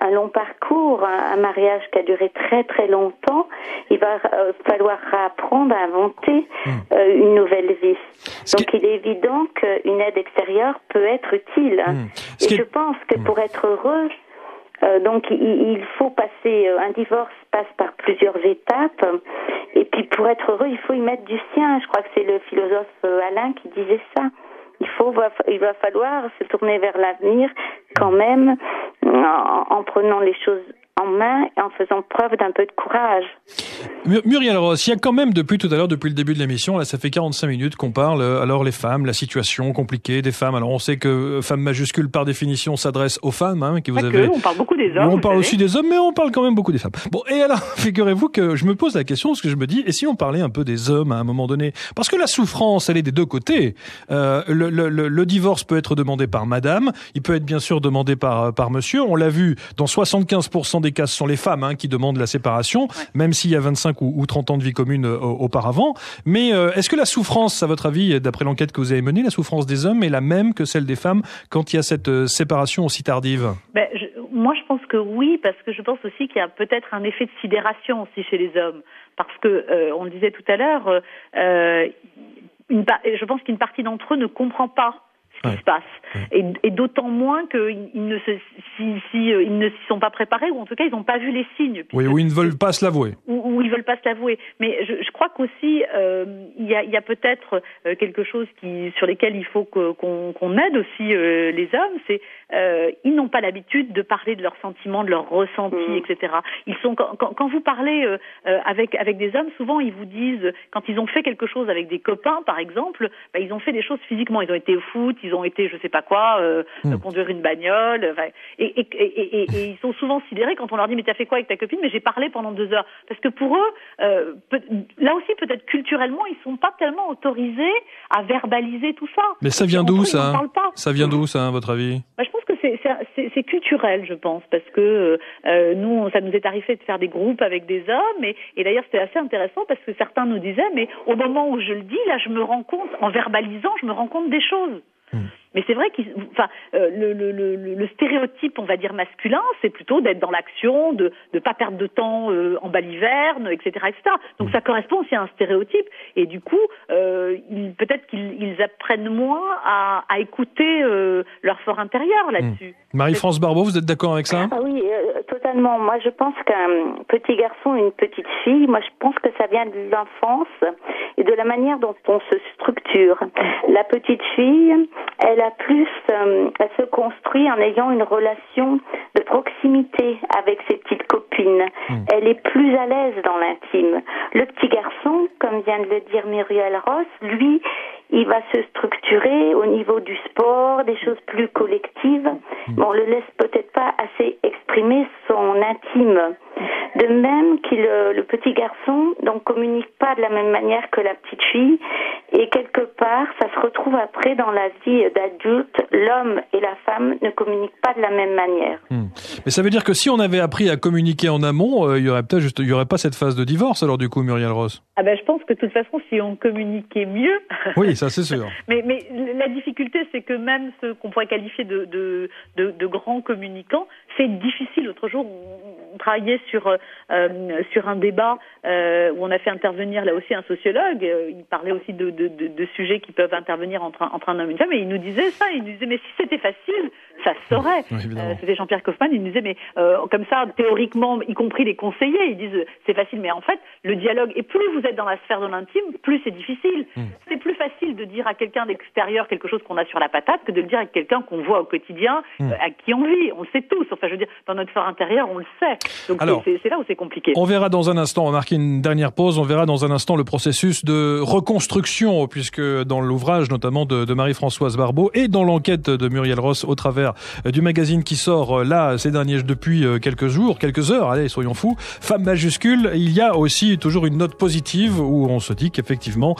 Speaker 6: un long parcours, un mariage qui a duré très très longtemps, il va falloir apprendre à inventer une nouvelle vie. Donc il est évident qu'une aide extérieure peut être utile. Et je pense que pour être heureux, donc il faut passer, un divorce passe par plusieurs étapes, et puis pour être heureux, il faut y mettre du sien. Je crois que c'est le philosophe Alain qui disait ça. Il va falloir se tourner vers l'avenir quand même, en prenant les choses en main et en faisant preuve d'un peu de courage.
Speaker 3: Muriel Ross, il y a quand même depuis tout à l'heure, depuis le début de l'émission, là ça fait 45 minutes qu'on parle, alors les femmes, la situation compliquée des femmes. Alors on sait que femme majuscule par définition s'adresse aux femmes, hein,
Speaker 4: on parle beaucoup des hommes.
Speaker 3: On parle aussi des hommes, mais on parle quand même beaucoup des femmes. Bon, et alors, figurez-vous que je me pose la question, parce que je me dis, et si on parlait un peu des hommes à un moment donné? Parce que la souffrance, elle est des deux côtés. Le divorce peut être demandé par madame, il peut être bien sûr demandé par monsieur. On l'a vu, dans 75% des cas, ce sont les femmes qui demandent la séparation, même s'il y a 25 ou 30 ans de vie commune auparavant. Mais est-ce que la souffrance, à votre avis, d'après l'enquête que vous avez menée, la souffrance des hommes est la même que celle des femmes quand il y a cette séparation aussi tardive?
Speaker 4: Moi, je pense que oui, parce que je pense aussi qu'il y a peut-être un effet de sidération aussi chez les hommes. Parce que, on le disait tout à l'heure, je pense qu'une partie d'entre eux ne comprend pas ce qui se passe. Et d'autant moins qu'ils ne s'y sont pas préparés, ou en tout cas, ils n'ont pas vu les signes.
Speaker 3: Oui, ou ils ne veulent pas se l'avouer.
Speaker 4: Ou ils veulent pas se l'avouer. Mais je crois qu'aussi, il y a peut-être quelque chose sur lesquels il faut qu'on aide aussi les hommes, c'est ils n'ont pas l'habitude de parler de leurs sentiments, de leurs ressentis, etc. Ils sont quand vous parlez avec des hommes, souvent ils vous disent, quand ils ont fait quelque chose avec des copains, par exemple, ils ont fait des choses physiquement. Ils ont été au foot, ils ont été, je sais pas quoi, conduire une bagnole, et ils sont souvent sidérés quand on leur dit, mais t'as fait quoi avec ta copine? Mais j'ai parlé pendant 2 heures. Parce que pour eux, là aussi peut-être culturellement, ils sont pas tellement autorisés à verbaliser tout ça.
Speaker 3: Mais ça vient d'où ça? Ça vient d'où ça, à votre avis?
Speaker 4: Je pense que c'est culturel, je pense, parce que nous, ça nous est arrivé de faire des groupes avec des hommes, et d'ailleurs c'était assez intéressant parce que certains nous disaient, mais au moment où je le dis, là, je me rends compte, en verbalisant, je me rends compte des choses. Mais c'est vrai que le stéréotype, on va dire masculin, c'est plutôt d'être dans l'action, de pas perdre de temps en baliverne, etc., etc. Donc ça correspond aussi à un stéréotype. Et du coup, peut-être qu'ils apprennent moins à écouter leur fort intérieur là-dessus.
Speaker 3: Marie-France Barbeau, vous êtes d'accord avec ça?
Speaker 6: Ah oui, totalement. Moi, je pense qu'un petit garçon, une petite fille, moi, je pense que ça vient de l'enfance et de la manière dont on se structure. La petite fille, elle se construit en ayant une relation de proximité avec ses petites copines. Elle est plus à l'aise dans l'intime. Le petit garçon, comme vient de le dire Muriel Ross, lui, il va se structurer au niveau du sport, des choses plus collectives. Bon, on le laisse peut-être pas assez exprimer son intime. De même que le petit garçon, donc, communique pas de la même manière que la petite fille. Et quelque part, ça se retrouve après dans la vie d'adulte. L'homme et la femme ne communiquent pas de la même manière.
Speaker 3: Mais ça veut dire que si on avait appris à communiquer en amont, il y aurait pas cette phase de divorce, alors du coup, Muriel Ross?
Speaker 4: Je pense que de toute façon, si on communiquait mieux...
Speaker 3: Oui, ça c'est sûr.
Speaker 4: mais la difficulté, c'est que même ceux qu'on pourrait qualifier de grands communicants, c'est difficile. L'autre jour, on travaillait sur un débat où on a fait intervenir là aussi un sociologue. Il parlait aussi de de sujets qui peuvent intervenir entre un homme et une femme, et il nous disait ça, il nous disait mais si c'était facile, ça se saurait. C'était Jean-Pierre Kaufmann, il nous disait mais comme ça, théoriquement, y compris les conseillers, ils disent c'est facile, mais en fait, le dialogue, et plus vous êtes dans la sphère de l'intime, plus c'est difficile. C'est plus facile de dire à quelqu'un d'extérieur quelque chose qu'on a sur la patate que de le dire à quelqu'un qu'on voit au quotidien, à qui on vit. On le sait tous, enfin je veux dire, dans notre fort intérieur, on le sait. Donc alors, c'est là où c'est compliqué.
Speaker 3: On verra dans un instant, on a marqué une dernière pause, on verra dans un instant le processus de reconstruction, puisque dans l'ouvrage notamment de Marie-Françoise Barbeau et dans l'enquête de Muriel Ross au travers du magazine qui sort là depuis quelques heures, allez soyons fous, Femme majuscule, il y a aussi toujours une note positive où on se dit qu'effectivement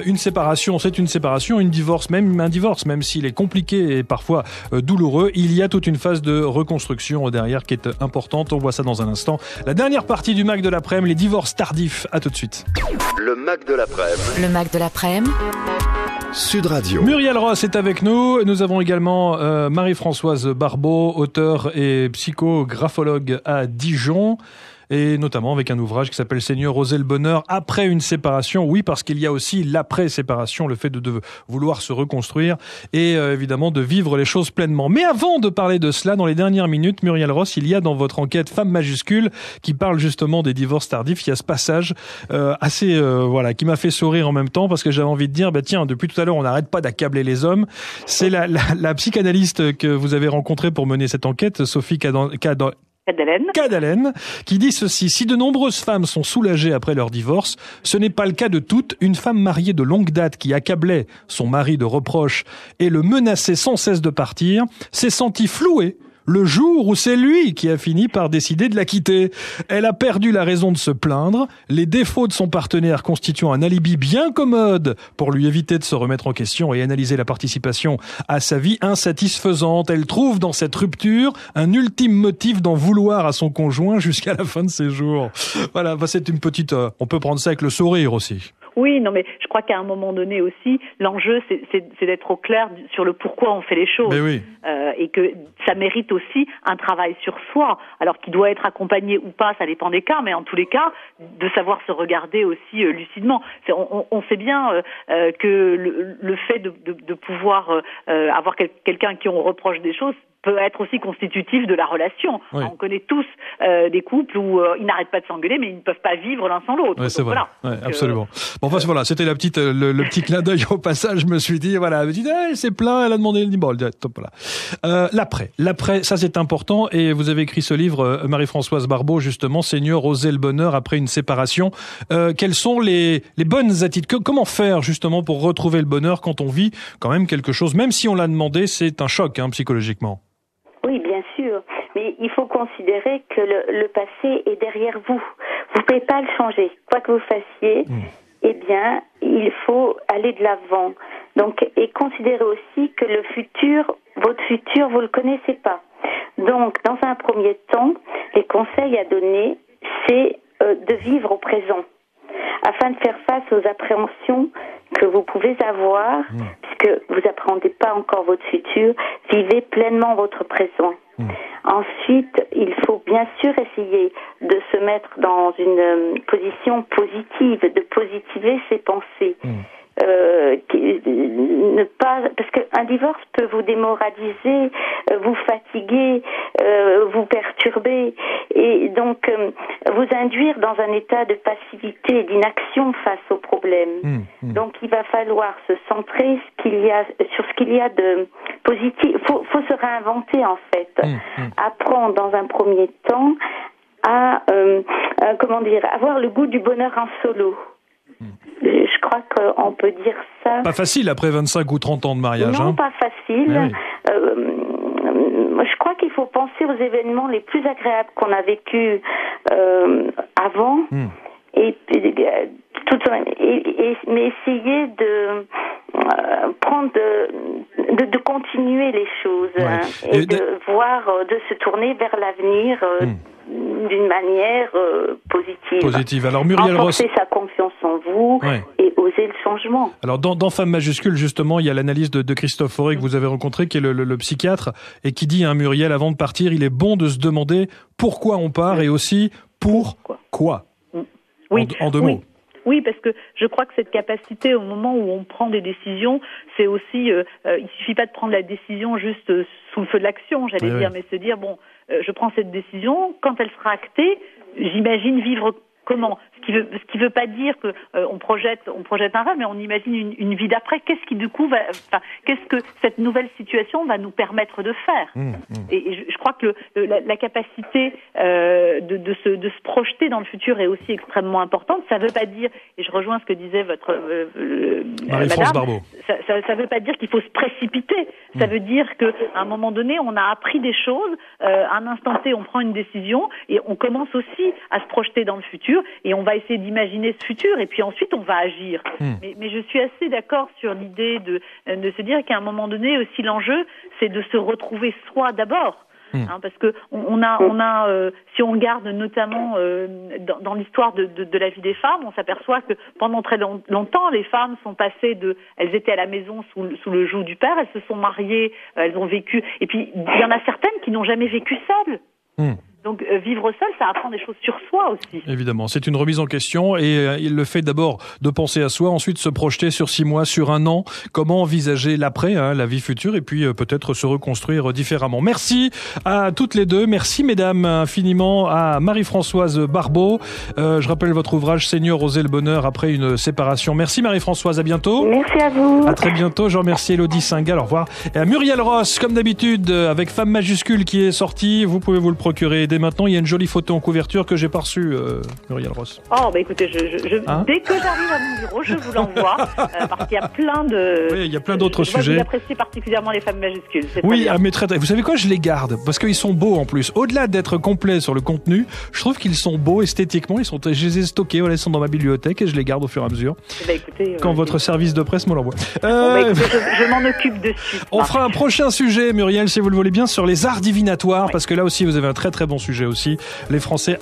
Speaker 3: une séparation, c'est une séparation, un divorce, même s'il est compliqué et parfois douloureux, il y a toute une phase de reconstruction derrière qui est importante. On voit ça dans un instant. La dernière partie du Mac de l'après-midi, les divorces tardifs. À tout de suite.
Speaker 2: Le Mac de l'après-midi.
Speaker 1: Le Mac de l'après-midi.
Speaker 2: Sud Radio.
Speaker 3: Muriel Ross est avec nous. Nous avons également Marie-Françoise Barbeau, auteure et psychographologue à Dijon. Et notamment avec un ouvrage qui s'appelle Seigneur, osez le bonheur après une séparation. Oui, parce qu'il y a aussi l'après-séparation, le fait de vouloir se reconstruire et évidemment de vivre les choses pleinement. Mais avant de parler de cela, dans les dernières minutes, Muriel Ross, il y a dans votre enquête Femme majuscule qui parle justement des divorces tardifs. Il y a ce passage qui m'a fait sourire en même temps parce que j'avais envie de dire, tiens, depuis tout à l'heure, on n'arrête pas d'accabler les hommes. C'est la psychanalyste que vous avez rencontrée pour mener cette enquête, Sophie Cadalen, qui dit ceci: si de nombreuses femmes sont soulagées après leur divorce, ce n'est pas le cas de toutes. Une femme mariée de longue date qui accablait son mari de reproches et le menaçait sans cesse de partir, s'est sentie flouée le jour où c'est lui qui a fini par décider de la quitter. Elle a perdu la raison de se plaindre, les défauts de son partenaire constituant un alibi bien commode pour lui éviter de se remettre en question et analyser la participation à sa vie insatisfaisante. Elle trouve dans cette rupture un ultime motif d'en vouloir à son conjoint jusqu'à la fin de ses jours. Voilà, c'est une petite... on peut prendre ça avec le sourire aussi.
Speaker 4: Oui, non, mais je crois qu'à un moment donné aussi, l'enjeu, c'est d'être au clair sur le pourquoi on fait les choses. Mais oui. Et que ça mérite aussi un travail sur soi, alors qu'il doit être accompagné ou pas, ça dépend des cas, mais en tous les cas, de savoir se regarder aussi lucidement. On sait bien que le fait de pouvoir avoir quelqu'un à qui on reproche des choses peut être aussi constitutif de la relation. Oui. On connaît tous des couples où ils n'arrêtent pas de s'engueuler, mais ils ne peuvent pas vivre l'un sans l'autre.
Speaker 3: Oui, c'est vrai. Voilà. Ouais, absolument. Voilà, c'était le petit clin d'œil au passage. Je me suis dit, voilà, elle me dit, c'est plein, elle a demandé le bol. Voilà. L'après, ça c'est important. Et vous avez écrit ce livre, Marie-Françoise Barbeau, justement, Seigneur, osez le bonheur après une séparation. Quelles sont les bonnes attitudes? Comment faire justement pour retrouver le bonheur quand on vit quand même quelque chose, même si on l'a demandé, c'est un choc psychologiquement.
Speaker 6: Oui, bien sûr, mais il faut considérer que le passé est derrière vous. Vous ne pouvez pas le changer. Quoi que vous fassiez, eh bien, il faut aller de l'avant. Donc, et considérez aussi que votre futur, vous le connaissez pas. Donc, dans un premier temps, les conseils à donner, c'est de vivre au présent, afin de faire face aux appréhensions que vous pouvez avoir, puisque vous n'appréhendez pas encore votre futur, vivez pleinement votre présent. Ensuite, il faut bien sûr essayer de se mettre dans une position positive, de positiver ses pensées. Parce qu'un divorce peut vous démoraliser, vous fatiguer, vous perturber et donc vous induire dans un état de passivité et d'inaction face aux problèmes. Donc il va falloir se centrer sur ce qu'il y a de positif. Faut se réinventer en fait. Apprendre dans un premier temps à avoir le goût du bonheur en solo. Je crois qu'on peut dire ça.
Speaker 3: Pas facile après 25 ou 30 ans de mariage.
Speaker 6: Non, pas facile. Je crois qu'il faut penser aux événements les plus agréables qu'on a vécus avant. Mais essayer de de continuer les choses et de se tourner vers l'avenir d'une manière positive.
Speaker 3: Alors Muriel Ross,
Speaker 6: renforcer sa confiance en vous et oser le changement.
Speaker 3: Alors dans Femme majuscule justement, il y a l'analyse de Christophe Fauré que vous avez rencontré, qui est le psychiatre, et qui dit Muriel, avant de partir, il est bon de se demander pourquoi on part et aussi pourquoi.
Speaker 4: Oui.
Speaker 3: En deux mots.
Speaker 4: Oui, parce que je crois que cette capacité, au moment où on prend des décisions, c'est aussi, il suffit pas de prendre la décision juste sous le feu de l'action, j'allais dire, mais se dire, bon, je prends cette décision, quand elle sera actée, j'imagine vivre comment. Ce qui veut pas dire que on projette un rêve, mais on imagine une vie d'après. Qu'est-ce que cette nouvelle situation va nous permettre de faire? Et je crois que la capacité de se projeter dans le futur est aussi extrêmement importante. Ça veut pas dire, et je rejoins ce que disait votre
Speaker 3: Marie-France Barbeau.
Speaker 4: Ça veut pas dire qu'il faut se précipiter. Ça veut dire qu'à un moment donné, on a appris des choses. À un instant T, on prend une décision et on commence aussi à se projeter dans le futur et on va essayer d'imaginer ce futur et puis ensuite on va agir. Mais je suis assez d'accord sur l'idée de se dire qu'à un moment donné aussi l'enjeu c'est de se retrouver soi d'abord. Parce que on a si on regarde notamment dans l'histoire de la vie des femmes, on s'aperçoit que pendant très longtemps les femmes sont passées elles étaient à la maison sous le joug du père, elles se sont mariées, elles ont vécu, et puis il y en a certaines qui n'ont jamais vécu seules. Donc vivre seul, ça apprend des choses sur soi aussi.
Speaker 3: Évidemment, c'est une remise en question et il le fait d'abord de penser à soi, ensuite se projeter sur 6 mois, sur 1 an, comment envisager l'après, la vie future et puis peut-être se reconstruire différemment. Merci à toutes les deux, merci mesdames infiniment, à Marie-Françoise Barbeau. Je rappelle votre ouvrage Seigneur, oser le bonheur après une séparation. Merci Marie-Françoise, à bientôt.
Speaker 6: Merci à vous.
Speaker 3: À très bientôt, je remercie Élodie Singal, au revoir. Et à Muriel Ross, comme d'habitude, avec Femme majuscule qui est sortie, vous pouvez vous le procurer dès maintenant. Il y a une jolie photo en couverture que j'ai pas reçue, Muriel Ross.
Speaker 4: Oh, bah écoutez, dès que j'arrive à mon bureau, je vous l'envoie, parce qu'il y a plein de...
Speaker 3: Oui, il y a plein d'autres sujets.
Speaker 4: Vous appréciez particulièrement les femmes majuscules.
Speaker 3: Oui, mais très. Vous savez quoi, je les garde, parce qu'ils sont beaux en plus. Au-delà d'être complets sur le contenu, je trouve qu'ils sont beaux esthétiquement. Je les ai stockés, voilà, ils sont dans ma bibliothèque et je les garde au fur et à mesure.
Speaker 4: Bah écoutez,
Speaker 3: quand votre service de presse me l'envoie.
Speaker 4: Écoutez, je m'en occupe dessus.
Speaker 3: On fera un prochain sujet, Muriel, si vous le voulez bien, sur les arts divinatoires, parce que là aussi, vous avez un très très bon sujet aussi. Les Français